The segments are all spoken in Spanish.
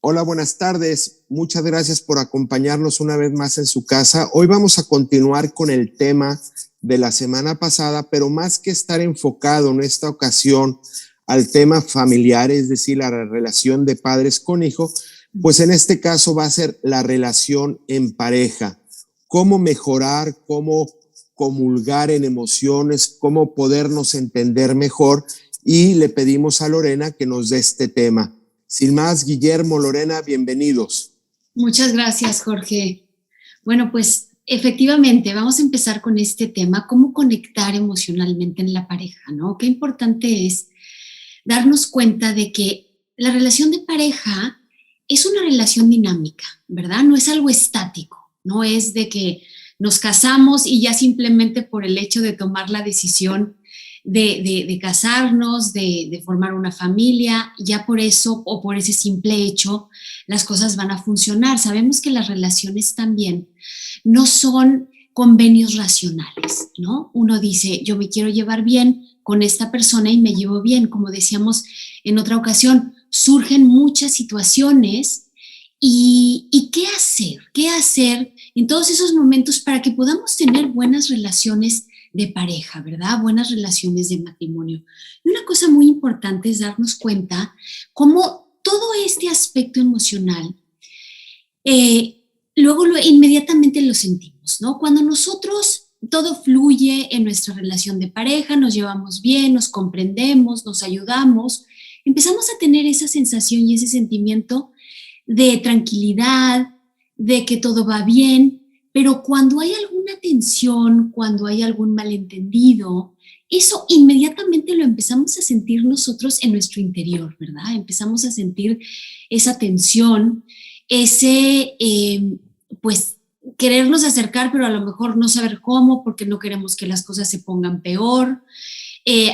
Hola, buenas tardes. Muchas gracias por acompañarnos una vez más en su casa. Hoy vamos a continuar con el tema de la semana pasada, pero más que estar enfocado en esta ocasión al tema familiar, es decir, la relación de padres con hijos, pues en este caso va a ser la relación en pareja. Cómo mejorar, cómo comulgar en emociones, cómo podernos entender mejor, y le pedimos a Lorena que nos dé este tema. Sin más, Guillermo, Lorena, bienvenidos. Muchas gracias, Jorge. Bueno, pues efectivamente, vamos a empezar con este tema, cómo conectar emocionalmente en la pareja, ¿no? Qué importante es darnos cuenta de que la relación de pareja es una relación dinámica, ¿verdad? No es algo estático, no es de que nos casamos y ya simplemente por el hecho de tomar la decisión de casarnos, de formar una familia, ya por eso o por ese simple hecho las cosas van a funcionar. Sabemos que las relaciones también no son convenios racionales, ¿no? Uno dice, yo me quiero llevar bien con esta persona y me llevo bien. Como decíamos en otra ocasión, surgen muchas situaciones y ¿qué hacer? ¿Qué hacer en todos esos momentos para que podamos tener buenas relaciones de pareja, ¿verdad? Buenas relaciones de matrimonio. Y una cosa muy importante es darnos cuenta cómo todo este aspecto emocional luego inmediatamente lo sentimos, ¿no? Cuando nosotros todo fluye en nuestra relación de pareja, nos llevamos bien, nos comprendemos, nos ayudamos, empezamos a tener esa sensación y ese sentimiento de tranquilidad, de que todo va bien, pero cuando hay alguna tensión, cuando hay algún malentendido, eso inmediatamente lo empezamos a sentir nosotros en nuestro interior, ¿verdad? Empezamos a sentir esa tensión, ese, pues, querernos acercar, pero a lo mejor no saber cómo, porque no queremos que las cosas se pongan peor.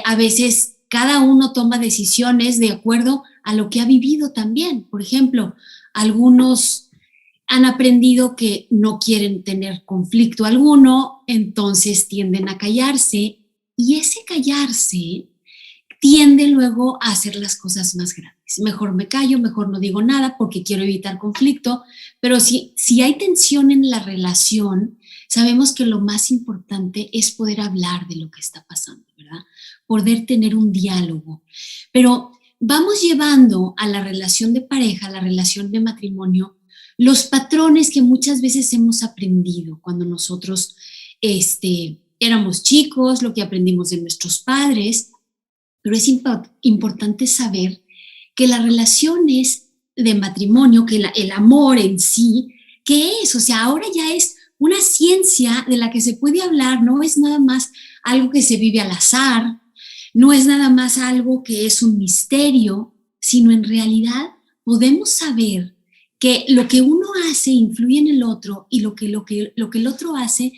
A veces cada uno toma decisiones de acuerdo a lo que ha vivido también. Por ejemplo, algunos han aprendido que no quieren tener conflicto alguno, entonces tienden a callarse y ese callarse tiende luego a hacer las cosas más grandes. Mejor me callo, mejor no digo nada porque quiero evitar conflicto, pero si hay tensión en la relación, sabemos que lo más importante es poder hablar de lo que está pasando, ¿verdad? Poder tener un diálogo. Pero vamos llevando a la relación de pareja, a la relación de matrimonio, los patrones que muchas veces hemos aprendido cuando nosotros éramos chicos, lo que aprendimos de nuestros padres, pero es importante saber que las relaciones de matrimonio, que el amor en sí, ¿qué es? O sea, ahora ya es una ciencia de la que se puede hablar, no es nada más algo que se vive al azar, no es nada más algo que es un misterio, sino en realidad podemos saber que lo que uno hace influye en el otro y lo que el otro hace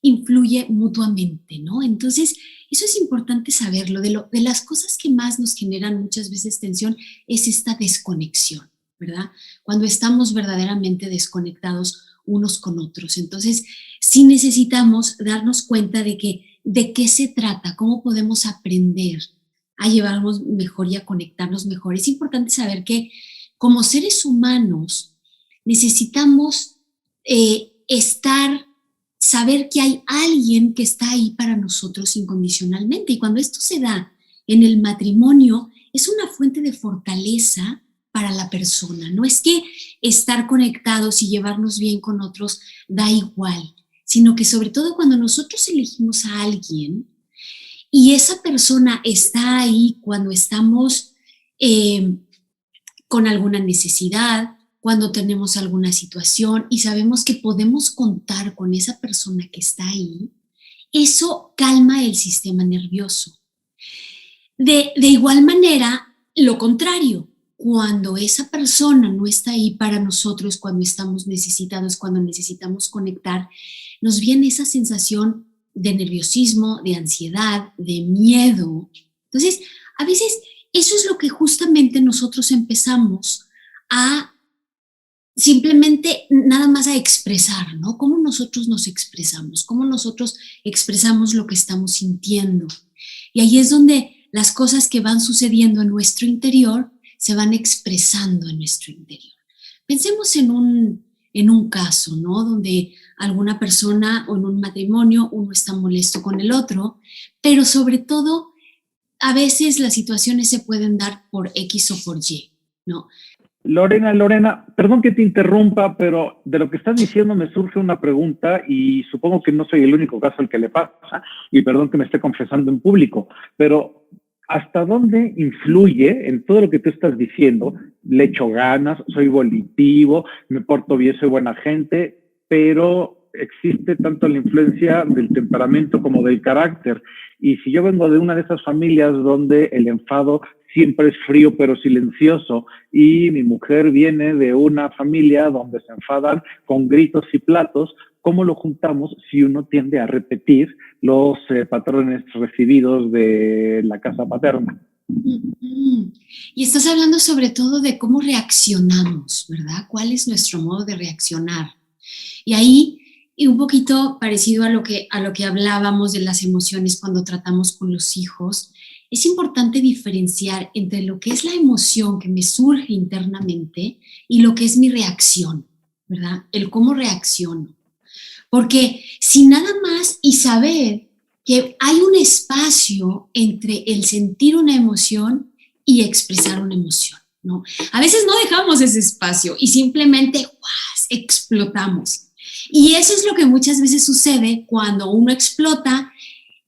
influye mutuamente, ¿no? Entonces, eso es importante saberlo. De las cosas que más nos generan muchas veces tensión es esta desconexión, ¿verdad? Cuando estamos verdaderamente desconectados unos con otros. Entonces, sí necesitamos darnos cuenta de qué se trata, cómo podemos aprender a llevarnos mejor y a conectarnos mejor. Es importante saber que como seres humanos necesitamos saber que hay alguien que está ahí para nosotros incondicionalmente. Y cuando esto se da en el matrimonio, es una fuente de fortaleza para la persona. No es que estar conectados y llevarnos bien con otros da igual, sino que sobre todo cuando nosotros elegimos a alguien y esa persona está ahí cuando estamos con alguna necesidad, cuando tenemos alguna situación y sabemos que podemos contar con esa persona que está ahí, eso calma el sistema nervioso. De igual manera, lo contrario, cuando esa persona no está ahí para nosotros, cuando estamos necesitados, cuando necesitamos conectar, nos viene esa sensación de nerviosismo, de ansiedad, de miedo. Entonces, a veces eso es lo que justamente nosotros empezamos a simplemente nada más a expresar, ¿no? Cómo nosotros nos expresamos, cómo nosotros expresamos lo que estamos sintiendo. Y ahí es donde las cosas que van sucediendo en nuestro interior se van expresando en nuestro interior. Pensemos en un caso, ¿no? Donde alguna persona o en un matrimonio uno está molesto con el otro, pero sobre todo a veces las situaciones se pueden dar por X o por Y, ¿no? Lorena, perdón que te interrumpa, pero de lo que estás diciendo me surge una pregunta y supongo que no soy el único caso al que le pasa, y perdón que me esté confesando en público, pero ¿hasta dónde influye en todo lo que tú estás diciendo? Le echo ganas, soy volitivo, me porto bien, soy buena gente, pero existe tanto la influencia del temperamento como del carácter. Y si yo vengo de una de esas familias donde el enfado siempre es frío pero silencioso, y mi mujer viene de una familia donde se enfadan con gritos y platos, ¿cómo lo juntamos si uno tiende a repetir los patrones recibidos de la casa paterna? Y estás hablando sobre todo de cómo reaccionamos, ¿verdad? ¿Cuál es nuestro modo de reaccionar? Y ahí, y un poquito parecido a lo que hablábamos de las emociones cuando tratamos con los hijos, es importante diferenciar entre lo que es la emoción que me surge internamente y lo que es mi reacción, ¿verdad? El cómo reacciono. Porque sin nada más y saber que hay un espacio entre el sentir una emoción y expresar una emoción, ¿no? A veces no dejamos ese espacio y simplemente ¡guas!, explotamos. Y eso es lo que muchas veces sucede cuando uno explota,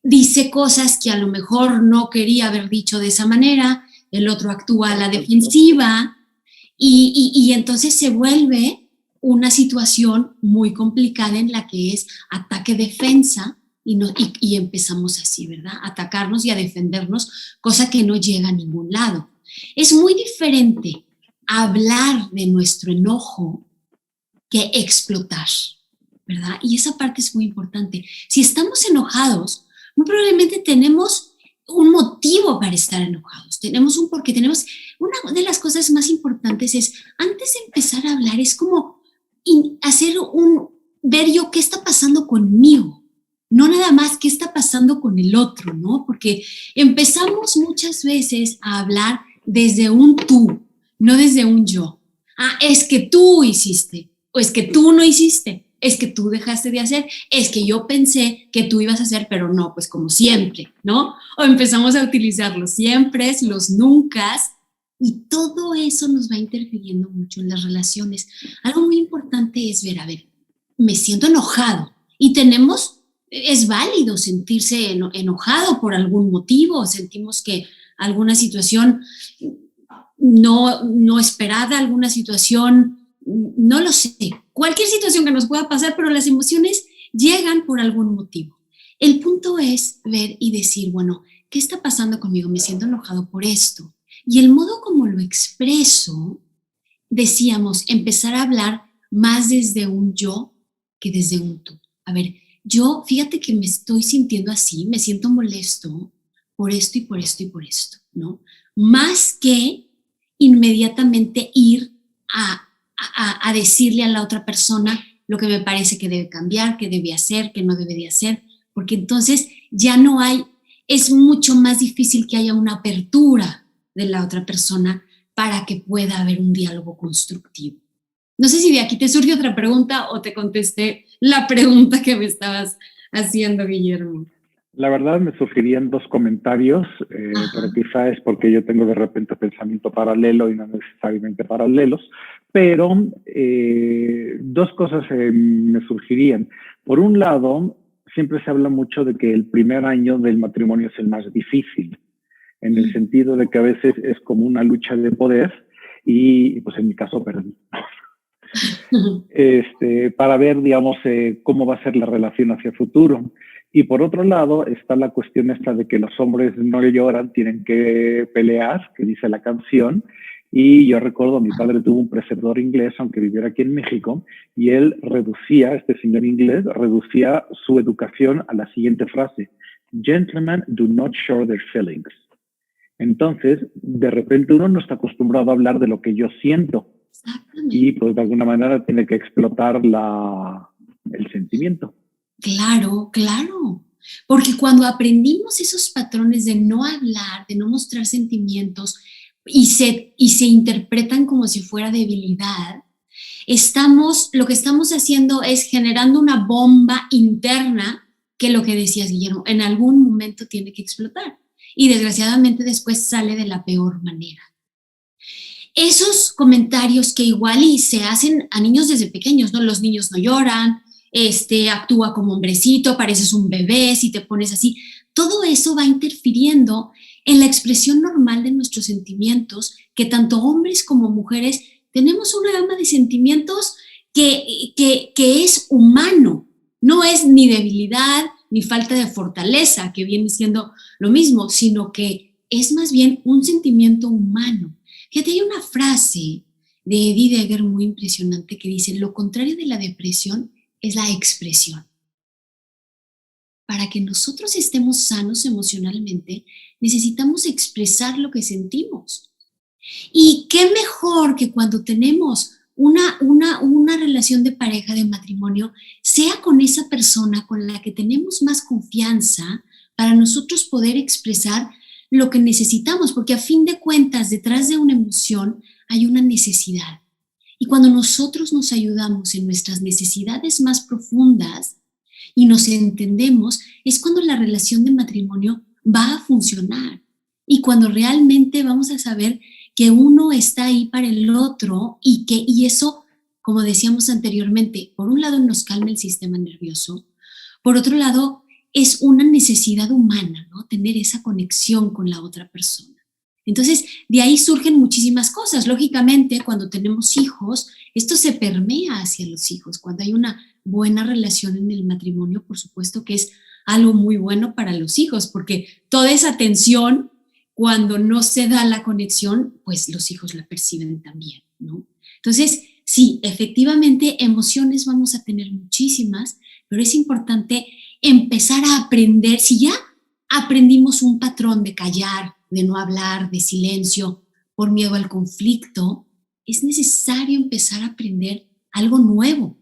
dice cosas que a lo mejor no quería haber dicho de esa manera, el otro actúa a la defensiva y entonces se vuelve una situación muy complicada en la que es ataque-defensa y empezamos así, ¿verdad? A atacarnos y a defendernos, cosa que no llega a ningún lado. Es muy diferente hablar de nuestro enojo que explotar, ¿verdad? Y esa parte es muy importante. Si estamos enojados, muy probablemente tenemos un motivo para estar enojados, tenemos un porqué, tenemos una de las cosas más importantes es, antes de empezar a hablar, es como ver yo qué está pasando conmigo, no nada más qué está pasando con el otro, ¿no? Porque empezamos muchas veces a hablar desde un tú, no desde un yo. Ah, es que tú hiciste, o es que tú no hiciste, es que tú dejaste de hacer, es que yo pensé que tú ibas a hacer, pero no, pues como siempre, ¿no? O empezamos a utilizar los siempre, los nunca, y todo eso nos va interfiriendo mucho en las relaciones. Algo muy importante es ver, a ver, me siento enojado y es válido sentirse enojado por algún motivo, sentimos que alguna situación no esperada, alguna situación, no lo sé, cualquier situación que nos pueda pasar, pero las emociones llegan por algún motivo. El punto es ver y decir, bueno, ¿qué está pasando conmigo? Me siento enojado por esto. Y el modo como lo expreso, decíamos, empezar a hablar más desde un yo que desde un tú. A ver, yo, fíjate que me estoy sintiendo así, me siento molesto por esto y por esto y por esto, ¿no? Más que inmediatamente ir a decirle a la otra persona lo que me parece que debe cambiar, que debe hacer, que no debe de hacer, porque entonces ya no hay, es mucho más difícil que haya una apertura de la otra persona para que pueda haber un diálogo constructivo. No sé si de aquí te surge otra pregunta o te contesté la pregunta que me estabas haciendo, Guillermo. La verdad me surgirían dos comentarios, pero quizá es porque yo tengo de repente pensamiento paralelo y no necesariamente paralelos, pero dos cosas me surgirían. Por un lado, siempre se habla mucho de que el primer año del matrimonio es el más difícil, en el sentido de que a veces es como una lucha de poder y pues en mi caso perdí. Para ver, digamos, cómo va a ser la relación hacia el futuro. Y por otro lado está la cuestión esta de que los hombres no lloran, tienen que pelear, que dice la canción. Y yo recuerdo, mi padre tuvo un preceptor inglés, aunque viviera aquí en México, y él reducía, este señor inglés, reducía su educación a la siguiente frase: Gentlemen do not show their feelings. Entonces, de repente uno no está acostumbrado a hablar de lo que yo siento. Y pues de alguna manera tiene que explotar el sentimiento. Claro, claro. Porque cuando aprendimos esos patrones de no hablar, de no mostrar sentimientos y se interpretan como si fuera debilidad, Lo que estamos haciendo es generando una bomba interna que, lo que decías, Guillermo, en algún momento tiene que explotar y desgraciadamente después sale de la peor manera. Esos comentarios que igual y se hacen a niños desde pequeños, ¿no? Los niños no lloran, actúa como hombrecito, pareces un bebé si te pones así. Todo eso va interfiriendo en la expresión normal de nuestros sentimientos, que tanto hombres como mujeres tenemos una gama de sentimientos que es humano, no es ni debilidad ni falta de fortaleza, que viene siendo lo mismo, sino que es más bien un sentimiento humano. Fíjate, hay una frase de Eddie Deger muy impresionante que dice: lo contrario de la depresión es la expresión. Para que nosotros estemos sanos emocionalmente, necesitamos expresar lo que sentimos. Y qué mejor que cuando tenemos una relación de pareja, de matrimonio, sea con esa persona con la que tenemos más confianza para nosotros poder expresar lo que necesitamos, porque a fin de cuentas, detrás de una emoción hay una necesidad. Y cuando nosotros nos ayudamos en nuestras necesidades más profundas y nos entendemos, es cuando la relación de matrimonio va a funcionar y cuando realmente vamos a saber que uno está ahí para el otro y eso, como decíamos anteriormente, por un lado nos calma el sistema nervioso, por otro lado es una necesidad humana, ¿no? Tener esa conexión con la otra persona. Entonces, de ahí surgen muchísimas cosas. Lógicamente, cuando tenemos hijos, esto se permea hacia los hijos. Cuando hay una buena relación en el matrimonio, por supuesto que es algo muy bueno para los hijos, porque toda esa tensión, cuando no se da la conexión, pues los hijos la perciben también, ¿no? Entonces, sí, efectivamente, emociones vamos a tener muchísimas, pero es importante empezar a aprender. Si ya aprendimos un patrón de callar, de no hablar, de silencio, por miedo al conflicto, es necesario empezar a aprender algo nuevo.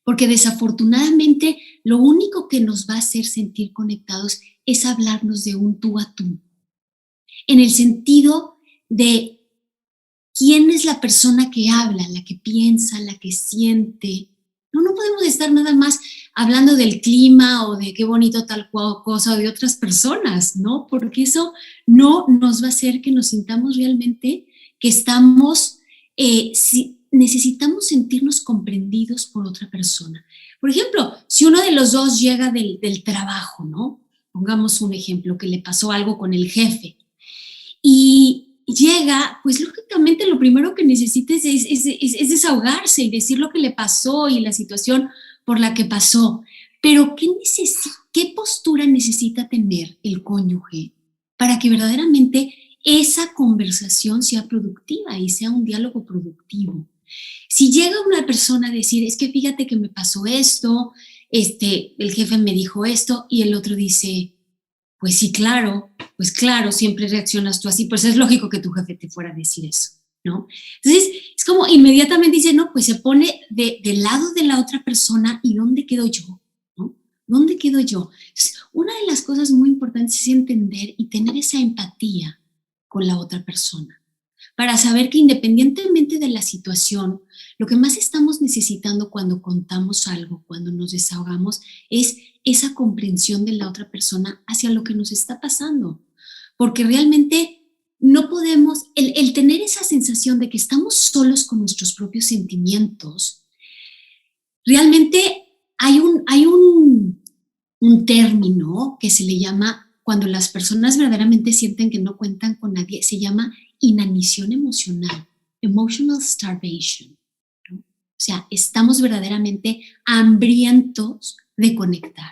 Porque desafortunadamente lo único que nos va a hacer sentir conectados es hablarnos de un tú a tú. En el sentido de quién es la persona que habla, la que piensa, la que siente. No podemos estar nada más hablando del clima o de qué bonito tal cosa o de otras personas, ¿no? Porque eso no nos va a hacer que nos sintamos realmente que estamos, necesitamos sentirnos comprendidos por otra persona. Por ejemplo, si uno de los dos llega del trabajo, ¿no? Pongamos un ejemplo, que le pasó algo con el jefe y llega, pues lógicamente lo primero que necesita es desahogarse y decir lo que le pasó y la situación por la que pasó. Pero ¿qué postura necesita tener el cónyuge para que verdaderamente esa conversación sea productiva y sea un diálogo productivo? Si llega una persona a decir, es que fíjate que me pasó esto, el jefe me dijo esto, y el otro dice, pues sí, claro, pues claro, siempre reaccionas tú así, pues es lógico que tu jefe te fuera a decir eso, ¿no? Entonces, es como inmediatamente dice, no, pues se pone del lado de la otra persona y ¿dónde quedo yo? ¿No? ¿Dónde quedo yo? Entonces, una de las cosas muy importantes es entender y tener esa empatía con la otra persona, para saber que independientemente de la situación, lo que más estamos necesitando cuando contamos algo, cuando nos desahogamos, es esa comprensión de la otra persona hacia lo que nos está pasando. Porque realmente no podemos, el tener esa sensación de que estamos solos con nuestros propios sentimientos, realmente hay un término que se le llama, cuando las personas verdaderamente sienten que no cuentan con nadie, se llama inanición emocional, emotional starvation, ¿no? O sea, estamos verdaderamente hambrientos de conectar.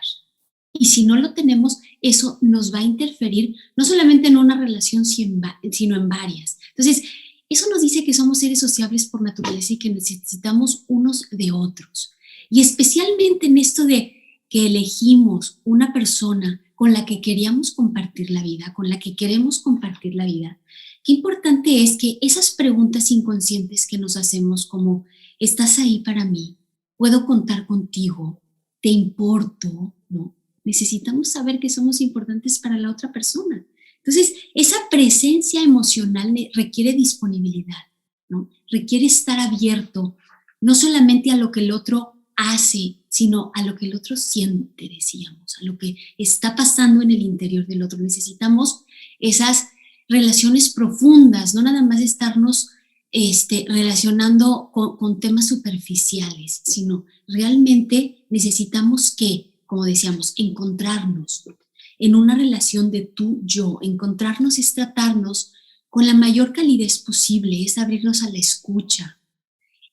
Y si no lo tenemos, eso nos va a interferir no solamente en una relación, sino en varias. Entonces, eso nos dice que somos seres sociables por naturaleza y que necesitamos unos de otros. Y especialmente en esto de que elegimos una persona con la que queríamos compartir la vida, con la que queremos compartir la vida, qué importante es que esas preguntas inconscientes que nos hacemos como, ¿estás ahí para mí? ¿Puedo contar contigo? ¿Te importo? ¿No? Necesitamos saber que somos importantes para la otra persona. Entonces, esa presencia emocional requiere disponibilidad, ¿no? Requiere estar abierto no solamente a lo que el otro hace, sino a lo que el otro siente, decíamos, a lo que está pasando en el interior del otro. Necesitamos esas relaciones profundas, no nada más estarnos relacionando con temas superficiales, sino realmente necesitamos que, como decíamos, encontrarnos en una relación de tú-yo. Encontrarnos es tratarnos con la mayor calidez posible, es abrirnos a la escucha,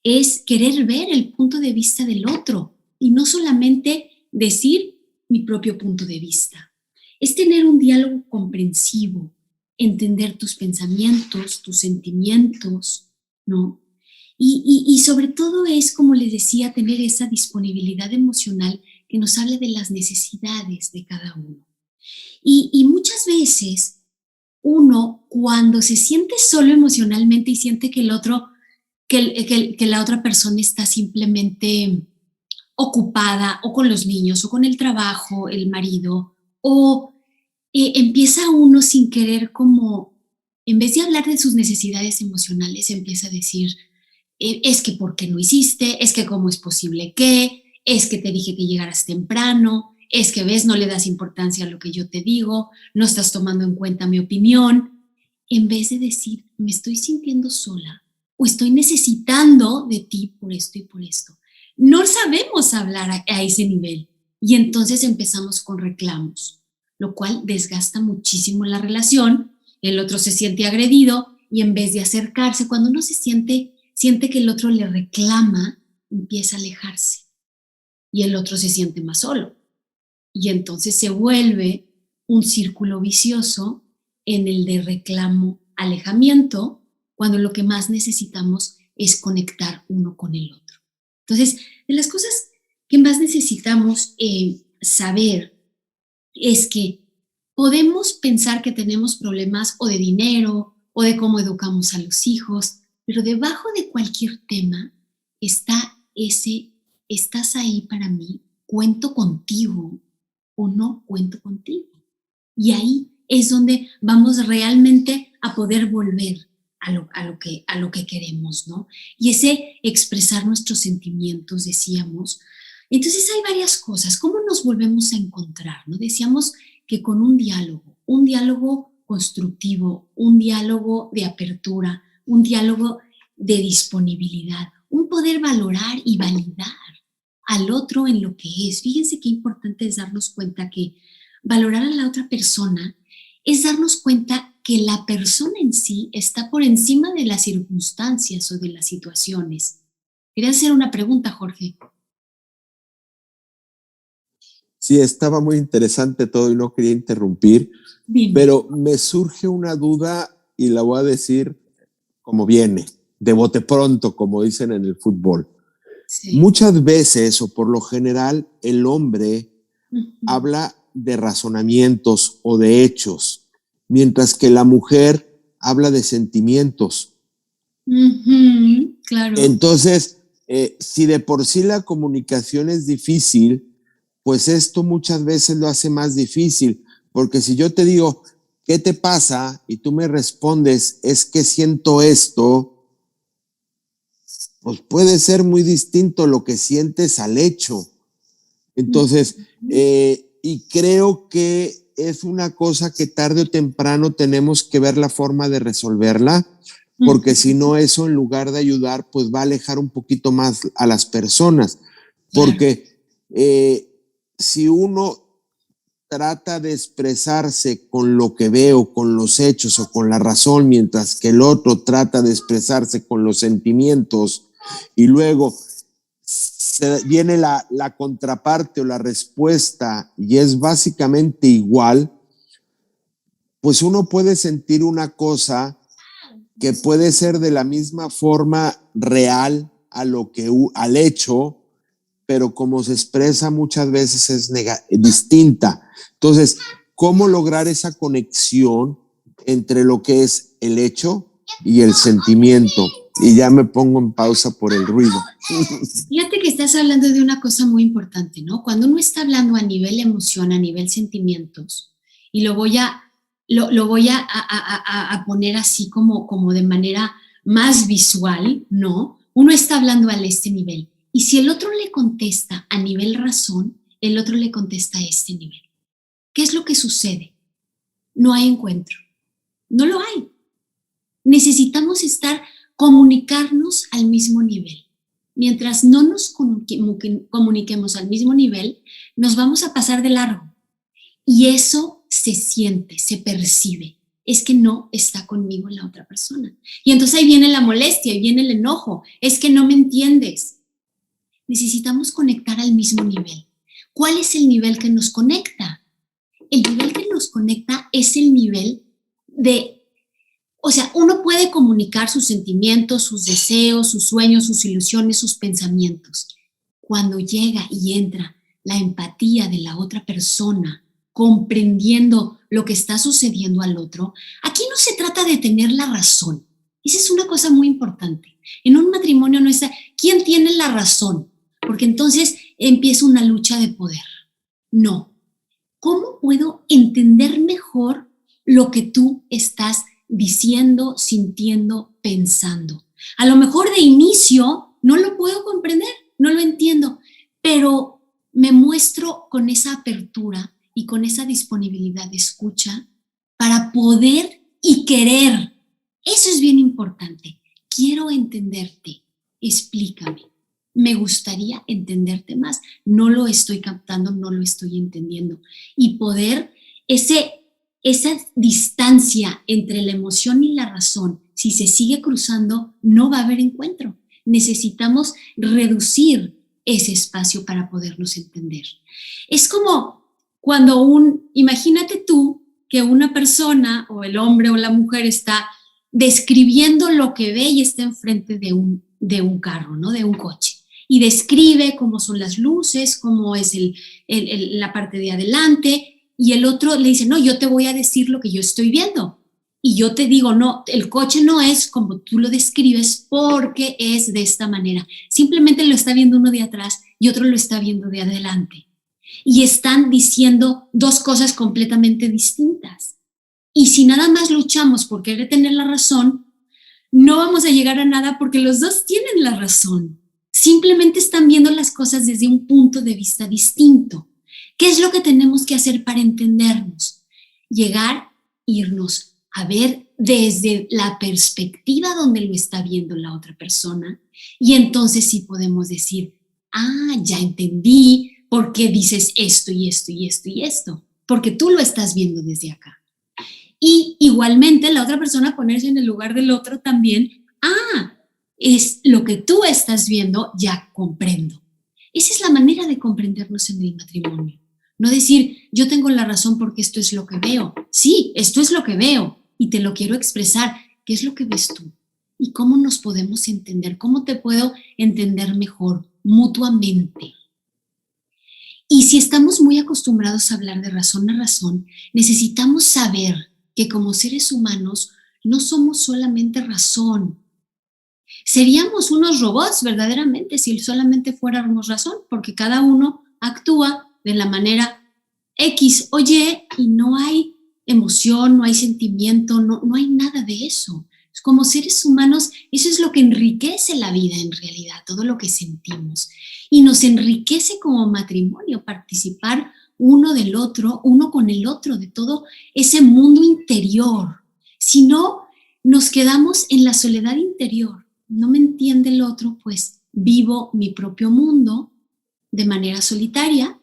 es querer ver el punto de vista del otro y no solamente decir mi propio punto de vista. Es tener un diálogo comprensivo, entender tus pensamientos, tus sentimientos, ¿no? Y sobre todo es, como les decía, tener esa disponibilidad emocional que nos habla de las necesidades de cada uno. Y muchas veces uno, cuando se siente solo emocionalmente y siente que el otro, que la otra persona está simplemente ocupada o con los niños o con el trabajo, el marido, o empieza uno sin querer como, en vez de hablar de sus necesidades emocionales, empieza a decir, es que ¿por qué no hiciste? Es que ¿cómo es posible que? Es que te dije que llegaras temprano, es que ves, no le das importancia a lo que yo te digo, no estás tomando en cuenta mi opinión, en vez de decir, me estoy sintiendo sola o estoy necesitando de ti por esto y por esto. No sabemos hablar a ese nivel y entonces empezamos con reclamos, lo cual desgasta muchísimo la relación, el otro se siente agredido y en vez de acercarse, cuando uno siente que el otro le reclama, empieza a alejarse y el otro se siente más solo. Y entonces se vuelve un círculo vicioso en el de reclamo, alejamiento, cuando lo que más necesitamos es conectar uno con el otro. Entonces, de las cosas que más necesitamos saber es que podemos pensar que tenemos problemas o de dinero o de cómo educamos a los hijos, pero debajo de cualquier tema está estás ahí para mí, cuento contigo o no cuento contigo. Y ahí es donde vamos realmente a poder volver a lo que queremos, ¿no? Y ese expresar nuestros sentimientos, decíamos. Entonces hay varias cosas. ¿Cómo nos volvemos a encontrar, no? Decíamos que con un diálogo constructivo, un diálogo de apertura, un diálogo de disponibilidad, un poder valorar y validar al otro en lo que es. Fíjense qué importante es darnos cuenta que valorar a la otra persona es darnos cuenta que la persona en sí está por encima de las circunstancias o de las situaciones. Quería hacer una pregunta, Jorge. Sí, estaba muy interesante todo y no quería interrumpir, Dime. Pero me surge una duda y la voy a decir como viene, de bote pronto, como dicen en el fútbol. Sí. Muchas veces, o por lo general, el hombre habla de razonamientos o de hechos, mientras que la mujer habla de sentimientos. Claro. Entonces, si de por sí la comunicación es difícil, pues esto muchas veces lo hace más difícil, porque si yo te digo, ¿qué te pasa? Y tú me respondes, es que siento esto, pues puede ser muy distinto lo que sientes al hecho. Entonces, y creo que es una cosa que tarde o temprano tenemos que ver la forma de resolverla, porque si no, eso en lugar de ayudar, pues va a alejar un poquito más a las personas. Porque si uno trata de expresarse con lo que veo, con los hechos o con la razón, mientras que el otro trata de expresarse con los sentimientos, y luego viene la contraparte o la respuesta y es básicamente igual, pues uno puede sentir una cosa que puede ser de la misma forma real al hecho, pero como se expresa muchas veces es distinta. Entonces, ¿cómo lograr esa conexión entre lo que es el hecho y el sentimiento? Y ya me pongo en pausa por el ruido. Fíjate que estás hablando de una cosa muy importante, ¿no? Cuando uno está hablando a nivel emoción, a nivel sentimientos, y lo voy a poner así como de manera más visual, ¿no? uno está hablando a este nivel. Y si el otro le contesta a nivel razón, el otro le contesta a este nivel. ¿Qué es lo que sucede? No hay encuentro. No lo hay. Necesitamos comunicarnos al mismo nivel. Mientras no nos comuniquemos al mismo nivel, nos vamos a pasar de largo. Y eso se siente, se percibe. Es que no está conmigo la otra persona. Y entonces ahí viene la molestia, ahí viene el enojo. Es que no me entiendes. Necesitamos conectar al mismo nivel. ¿Cuál es el nivel que nos conecta? El nivel que nos conecta es el nivel uno puede comunicar sus sentimientos, sus deseos, sus sueños, sus ilusiones, sus pensamientos. Cuando llega y entra la empatía de la otra persona, comprendiendo lo que está sucediendo al otro, aquí no se trata de tener la razón. Esa es una cosa muy importante. En un matrimonio no es ¿quién tiene la razón? Porque entonces empieza una lucha de poder. No. ¿Cómo puedo entender mejor lo que tú estás diciendo, sintiendo, pensando? A lo mejor de inicio no lo puedo comprender, no lo entiendo, pero me muestro con esa apertura y con esa disponibilidad de escucha para poder y querer. Eso es bien importante. Quiero entenderte, explícame. Me gustaría entenderte más. No lo estoy captando, no lo estoy entendiendo. Y poder, esa distancia entre la emoción y la razón, si se sigue cruzando, no va a haber encuentro. Necesitamos reducir ese espacio para podernos entender. Es como cuando imagínate tú que una persona o el hombre o la mujer está describiendo lo que ve y está enfrente de un carro, ¿no? De un coche. Y describe cómo son las luces, cómo es la parte de adelante, y el otro le dice, no, yo te voy a decir lo que yo estoy viendo. Y yo te digo, no, el coche no es como tú lo describes porque es de esta manera. Simplemente lo está viendo uno de atrás y otro lo está viendo de adelante. Y están diciendo dos cosas completamente distintas. Y si nada más luchamos por querer tener la razón, no vamos a llegar a nada porque los dos tienen la razón. Simplemente están viendo las cosas desde un punto de vista distinto. ¿Qué es lo que tenemos que hacer para entendernos? Irnos a ver desde la perspectiva donde lo está viendo la otra persona, y entonces sí podemos decir, ya entendí por qué dices esto y esto y esto y esto, porque tú lo estás viendo desde acá. Y igualmente la otra persona ponerse en el lugar del otro también, es lo que tú estás viendo, ya comprendo. Esa es la manera de comprendernos en el matrimonio. No decir, yo tengo la razón porque esto es lo que veo. Sí, esto es lo que veo y te lo quiero expresar. ¿Qué es lo que ves tú? ¿Y cómo nos podemos entender? ¿Cómo te puedo entender mejor mutuamente? Y si estamos muy acostumbrados a hablar de razón a razón, necesitamos saber que como seres humanos no somos solamente razón. Seríamos unos robots verdaderamente si solamente fuéramos razón, porque cada uno actúa de la manera X o Y y no hay emoción, no hay sentimiento, no hay nada de eso. Como seres humanos, eso es lo que enriquece la vida en realidad, todo lo que sentimos. Y nos enriquece como matrimonio participar uno del otro, uno con el otro, de todo ese mundo interior. Si no, nos quedamos en la soledad interior. No me entiende el otro, pues vivo mi propio mundo de manera solitaria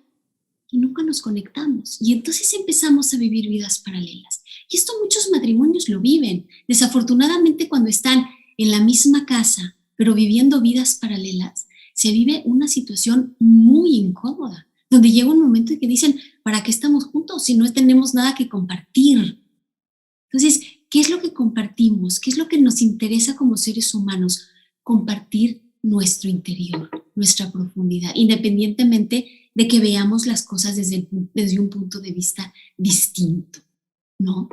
y nunca nos conectamos. Y entonces empezamos a vivir vidas paralelas. Y esto muchos matrimonios lo viven. Desafortunadamente, cuando están en la misma casa, pero viviendo vidas paralelas, se vive una situación muy incómoda, donde llega un momento en que dicen, ¿para qué estamos juntos si no tenemos nada que compartir? Entonces, ¿qué es lo que compartimos? ¿Qué es lo que nos interesa como seres humanos? Compartir nuestro interior, nuestra profundidad, independientemente de que veamos las cosas desde un punto de vista distinto, ¿no?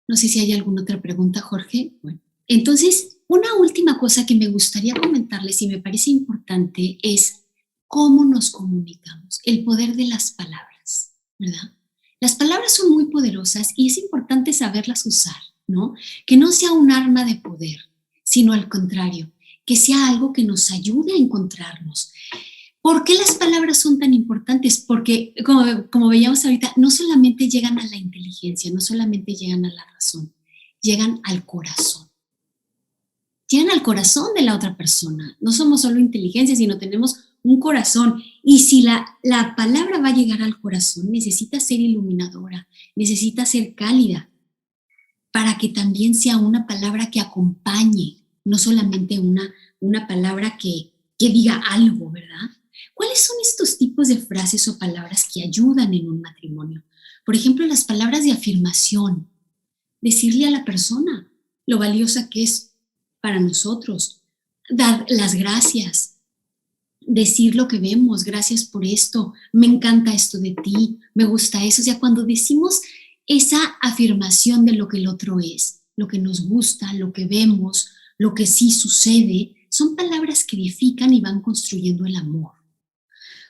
No sé si hay alguna otra pregunta, Jorge. Bueno, entonces, una última cosa que me gustaría comentarles y me parece importante es cómo nos comunicamos, el poder de las palabras, ¿verdad? Las palabras son muy poderosas y es importante saberlas usar. ¿no? Que no sea un arma de poder, sino al contrario, que sea algo que nos ayude a encontrarnos. ¿Por qué las palabras son tan importantes? Porque, como veíamos ahorita, no solamente llegan a la inteligencia, no solamente llegan a la razón, llegan al corazón. Llegan al corazón de la otra persona. No somos solo inteligencia, sino tenemos un corazón. Y si la palabra va a llegar al corazón, necesita ser iluminadora, necesita ser cálida, para que también sea una palabra que acompañe, no solamente una palabra que diga algo, ¿verdad? ¿Cuáles son estos tipos de frases o palabras que ayudan en un matrimonio? Por ejemplo, las palabras de afirmación. Decirle a la persona lo valiosa que es para nosotros. Dar las gracias. Decir lo que vemos. Gracias por esto. Me encanta esto de ti. Me gusta eso. O sea, cuando decimos esa afirmación de lo que el otro es, lo que nos gusta, lo que vemos, lo que sí sucede, son palabras que edifican y van construyendo el amor.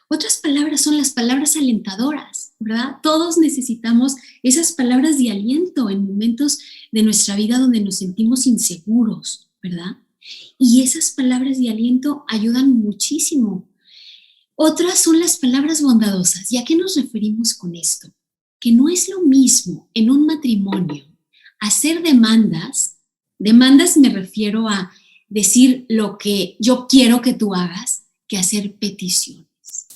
Otras palabras son las palabras alentadoras, ¿verdad? Todos necesitamos esas palabras de aliento en momentos de nuestra vida donde nos sentimos inseguros, ¿verdad? Y esas palabras de aliento ayudan muchísimo. Otras son las palabras bondadosas. ¿Y a qué nos referimos con esto? Que no es lo mismo en un matrimonio hacer demandas. Demandas me refiero a decir lo que yo quiero que tú hagas, que hacer peticiones,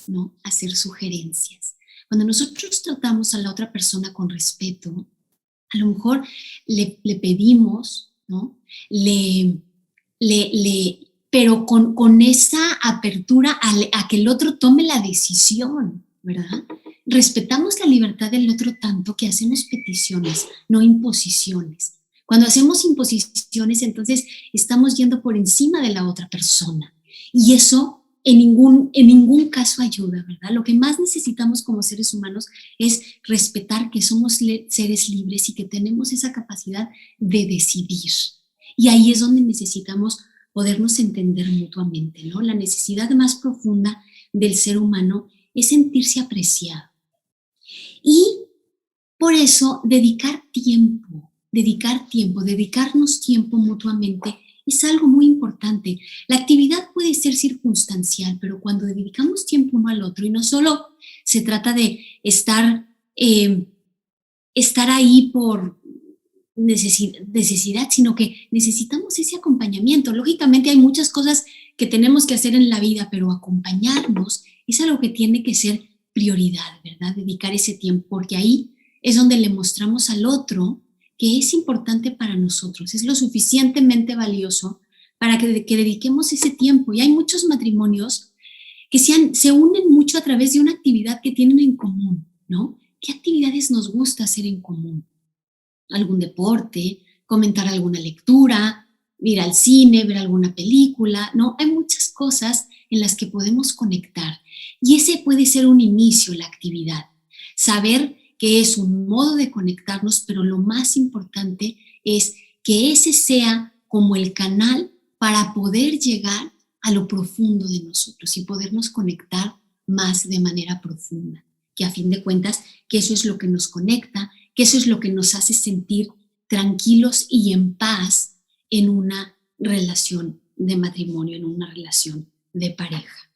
¿no? Hacer sugerencias. Cuando nosotros tratamos a la otra persona con respeto, a lo mejor le pedimos, ¿no? Pero con esa apertura a que el otro tome la decisión, ¿verdad? Respetamos la libertad del otro tanto que hacemos peticiones, no imposiciones. Cuando hacemos imposiciones, entonces estamos yendo por encima de la otra persona. Y eso en ningún caso ayuda, ¿verdad? Lo que más necesitamos como seres humanos es respetar que somos seres libres y que tenemos esa capacidad de decidir. Y ahí es donde necesitamos podernos entender mutuamente, ¿no? La necesidad más profunda del ser humano es sentirse apreciado. Y por eso dedicarnos tiempo mutuamente es algo muy importante. La actividad puede ser circunstancial, pero cuando dedicamos tiempo uno al otro, y no solo se trata de estar ahí por necesidad, sino que necesitamos ese acompañamiento. Lógicamente hay muchas cosas que tenemos que hacer en la vida, pero acompañarnos es algo que tiene que ser prioridad, ¿verdad? Dedicar ese tiempo, porque ahí es donde le mostramos al otro que es importante para nosotros, es lo suficientemente valioso para que dediquemos ese tiempo. Y hay muchos matrimonios que se unen mucho a través de una actividad que tienen en común, ¿no? ¿Qué actividades nos gusta hacer en común? Algún deporte, comentar alguna lectura, ir al cine, ver alguna película, ¿no? Hay muchas cosas en las que podemos conectar y ese puede ser un inicio, la actividad. Saber que es un modo de conectarnos, pero lo más importante es que ese sea como el canal para poder llegar a lo profundo de nosotros y podernos conectar más de manera profunda, que a fin de cuentas, que eso es lo que nos conecta, que eso es lo que nos hace sentir tranquilos y en paz en una relación de matrimonio, en una relación de pareja.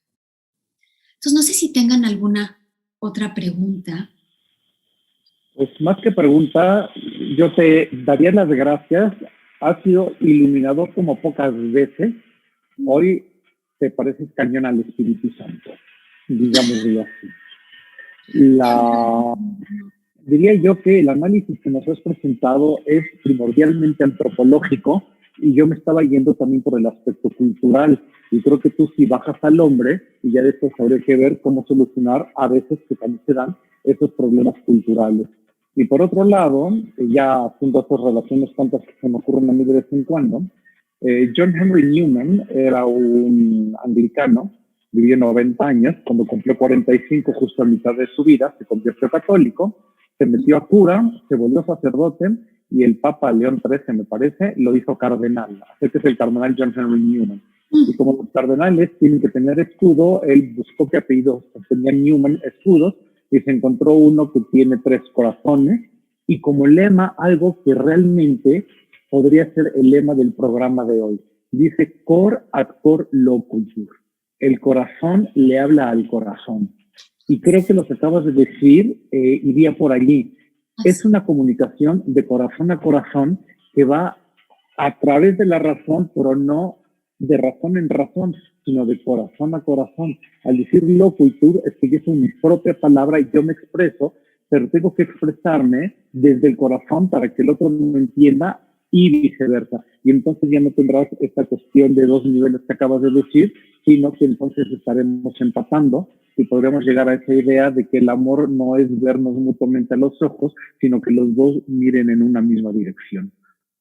Entonces, no sé si tengan alguna otra pregunta. Pues más que pregunta, yo te daría las gracias. Has sido iluminador como pocas veces. Hoy te pareces cañón al Espíritu Santo, digámoslo así. Diría yo que el análisis que nos has presentado es primordialmente antropológico y yo me estaba yendo también por el aspecto cultural. Y creo que tú sí bajas al hombre y ya después habría que ver cómo solucionar a veces que también se dan esos problemas culturales. Y por otro lado, ya haciendo otras relaciones tantas que se me ocurren a mí de vez en cuando, John Henry Newman era un anglicano, vivió 90 años, cuando cumplió 45, justo a mitad de su vida, se convirtió católico, se metió a cura, se volvió sacerdote y el Papa León XIII, me parece, lo hizo cardenal. Este es el cardenal John Henry Newman. Y como los cardenales tienen que tener escudo, él buscó qué apellidos tenía Newman escudos y se encontró uno que tiene 3 corazones y como lema algo que realmente podría ser el lema del programa de hoy. Dice cor ad cor loquitur. El corazón le habla al corazón. Y creo que lo que acabas de decir iría por allí. Es una comunicación de corazón a corazón que va a través de la razón, pero no de razón en razón, sino de corazón a corazón. Al decir loquitur, es que yo soy mi propia palabra y yo me expreso, pero tengo que expresarme desde el corazón para que el otro me entienda y viceversa. Y entonces ya no tendrás esta cuestión de dos niveles que acabas de decir, sino que entonces estaremos empatando y podremos llegar a esa idea de que el amor no es vernos mutuamente a los ojos, sino que los dos miren en una misma dirección.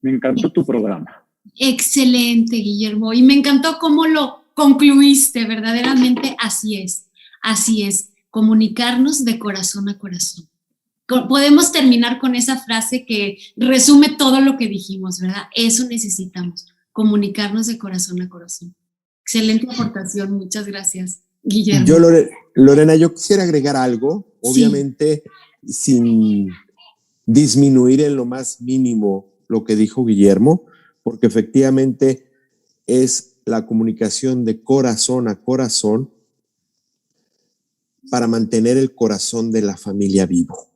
Me encantó tu programa. Excelente, Guillermo. Y me encantó cómo lo concluiste. Verdaderamente así es. Así es. Comunicarnos de corazón a corazón. Podemos terminar con esa frase que resume todo lo que dijimos, ¿verdad? Eso necesitamos, comunicarnos de corazón a corazón. Excelente aportación, muchas gracias, Guillermo. Yo, Lorena, yo quisiera agregar algo, obviamente sin disminuir en lo más mínimo lo que dijo Guillermo, porque efectivamente es la comunicación de corazón a corazón para mantener el corazón de la familia vivo.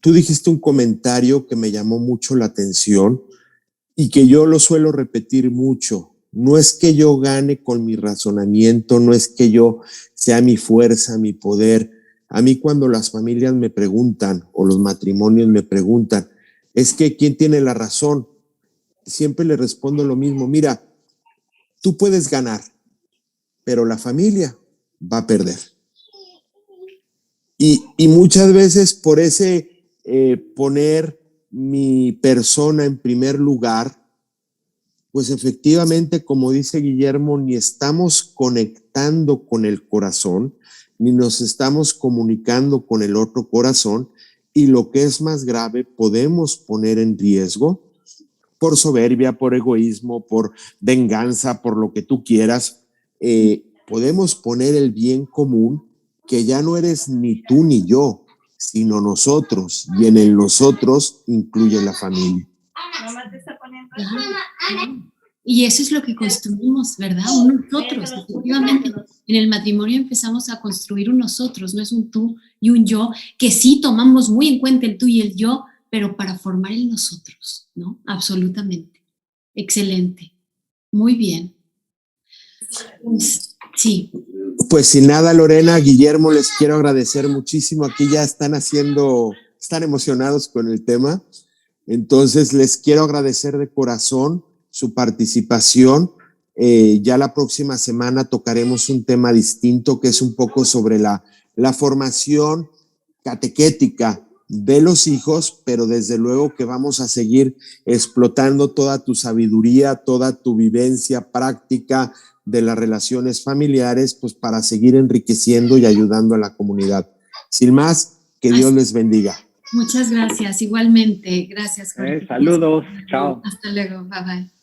Tú dijiste un comentario que me llamó mucho la atención y que yo lo suelo repetir mucho. No es que yo gane con mi razonamiento, no es que yo sea mi fuerza, mi poder. A mí cuando las familias me preguntan o los matrimonios me preguntan, es que ¿quién tiene la razón? Siempre le respondo lo mismo. Mira, tú puedes ganar, pero la familia va a perder. Y muchas veces por ese poner mi persona en primer lugar, pues efectivamente, como dice Guillermo, ni estamos conectando con el corazón, ni nos estamos comunicando con el otro corazón, y lo que es más grave, podemos poner en riesgo, por soberbia, por egoísmo, por venganza, por lo que tú quieras, podemos poner el bien común, que ya no eres ni tú ni yo, sino nosotros, y en el nosotros incluye la familia. Y eso es lo que construimos, ¿verdad? Un nosotros, efectivamente. En el matrimonio empezamos a construir un nosotros, no es un tú y un yo, que sí tomamos muy en cuenta el tú y el yo, pero para formar el nosotros, ¿no? Absolutamente. Excelente. Muy bien. Sí. Pues sin nada, Lorena, Guillermo, les quiero agradecer muchísimo. Aquí ya están emocionados con el tema. Entonces, les quiero agradecer de corazón su participación. Ya la próxima semana tocaremos un tema distinto, que es un poco sobre la formación catequética de los hijos, pero desde luego que vamos a seguir explotando toda tu sabiduría, toda tu vivencia práctica de las relaciones familiares, pues para seguir enriqueciendo y ayudando a la comunidad. Sin más, que Dios les bendiga. Muchas gracias, igualmente. Gracias, Jorge. Saludos, chao. Hasta luego, bye bye.